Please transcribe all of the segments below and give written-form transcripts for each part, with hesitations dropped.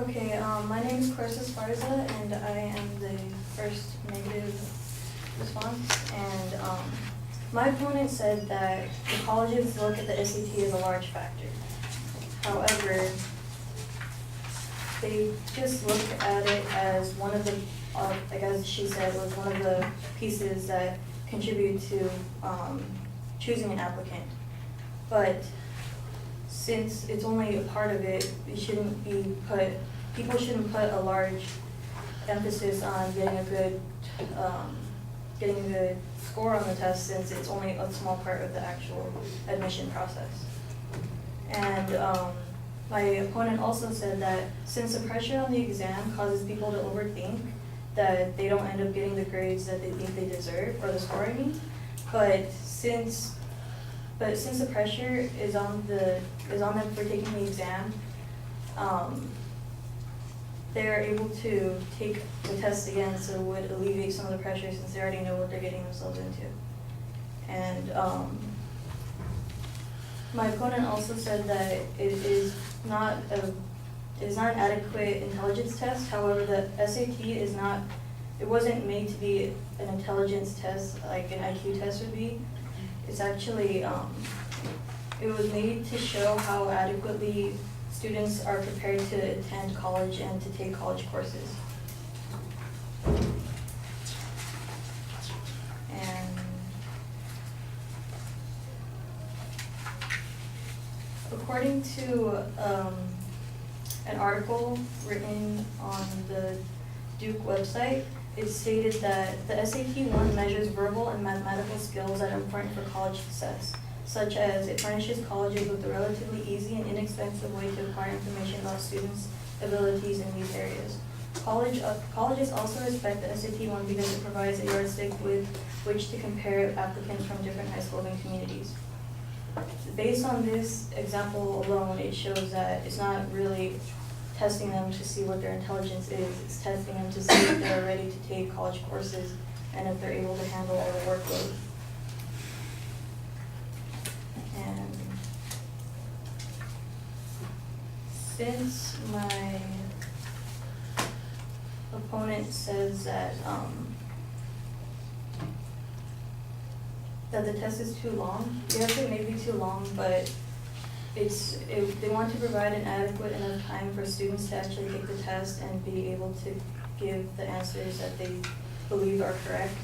Okay, my name is Clarissa Esparza, and I am the first negative response. And my opponent said that the colleges look at the SAT as a large factor. However, they just look at it as one of the, like as she said, was one of the pieces that contribute to choosing an applicant. But since it's only a part of it, people shouldn't put a large emphasis on getting a good score on the test, since it's only a small part of the actual admission process. And my opponent also said that since the pressure on the exam causes people to overthink, that they don't end up getting the grades that they think they deserve, or the score I mean. But since the pressure is on them for taking the exam, they're able to take the test again, so it would alleviate some of the pressure since they already know what they're getting themselves into. And my opponent also said that it is not an adequate intelligence test. However, the SAT wasn't made to be an intelligence test like an IQ test would be. It's actually, it was made to show how adequately students are prepared to attend college and to take college courses. And according to an article written on the Duke website, it stated that the SAT 1 measures verbal and mathematical skills that are important for college success, such as it furnishes colleges with a relatively easy and inexpensive way to acquire information about students' abilities in these areas. Colleges also respect the SAT 1 because it provides a yardstick with which to compare applicants from different high schools and communities. Based on this example alone, it shows that it's not really testing them to see what their intelligence is. It's testing them to see if they're ready to take college courses and if they're able to handle all the workload. And since my opponent says that that the test is too long, yes, it may be too long, but they want to provide an adequate enough time for students to actually take the test and be able to give the answers that they believe are correct.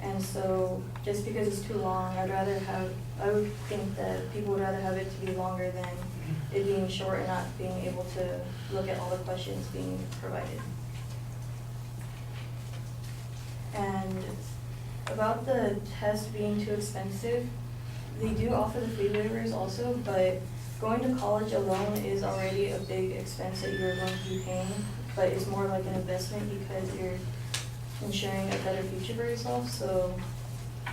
And so just because it's too long, I would think that people would rather have it to be longer than it being short and not being able to look at all the questions being provided. And about the test being too expensive, they do offer the fee waivers also, but going to college alone is already a big expense that you're going to be paying, but it's more like an investment because you're ensuring a better future for yourself. So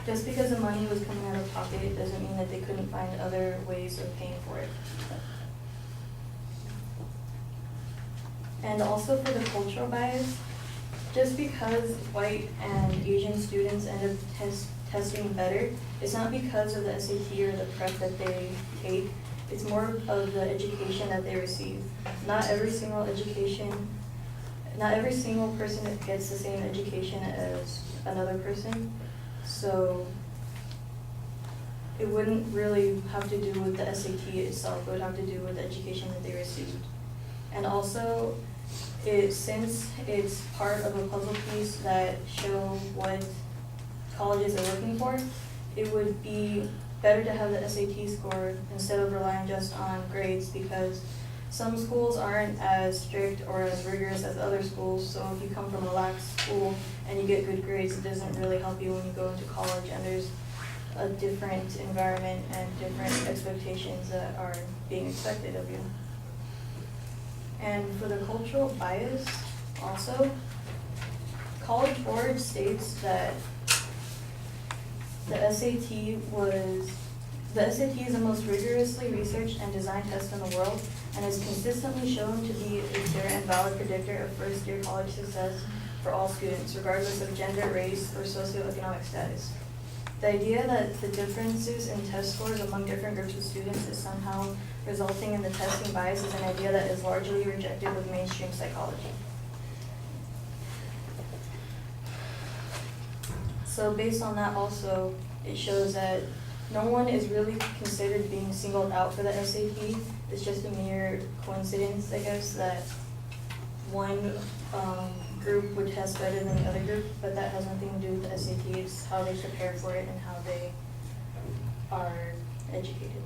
just because the money was coming out of pocket, it doesn't mean that they couldn't find other ways of paying for it. And also for the cultural bias, just because white and Asian students end up testing better, it's not because of the SAT or the prep that they take. It's more of the education that they receive. Not every single person gets the same education as another person. So it wouldn't really have to do with the SAT itself. It would have to do with the education that they received. And also, since it's part of a puzzle piece that show what colleges are looking for, it would be better to have the SAT score instead of relying just on grades, because some schools aren't as strict or as rigorous as other schools. So if you come from a lax school and you get good grades, it doesn't really help you when you go into college, and there's a different environment and different expectations that are being expected of you. And for the cultural bias, also, College Board states that the SAT is the most rigorously researched and designed test in the world, and is consistently shown to be a fair and valid predictor of first-year college success for all students, regardless of gender, race, or socioeconomic status. The idea that the differences in test scores among different groups of students is somehow resulting in the testing bias is an idea that is largely rejected with mainstream psychology. So based on that also, it shows that no one is really considered being singled out for the SAT. It's just a mere coincidence, I guess, that one group would test better than the other group, but that has nothing to do with the SAT. It's how they prepare for it and how they are educated.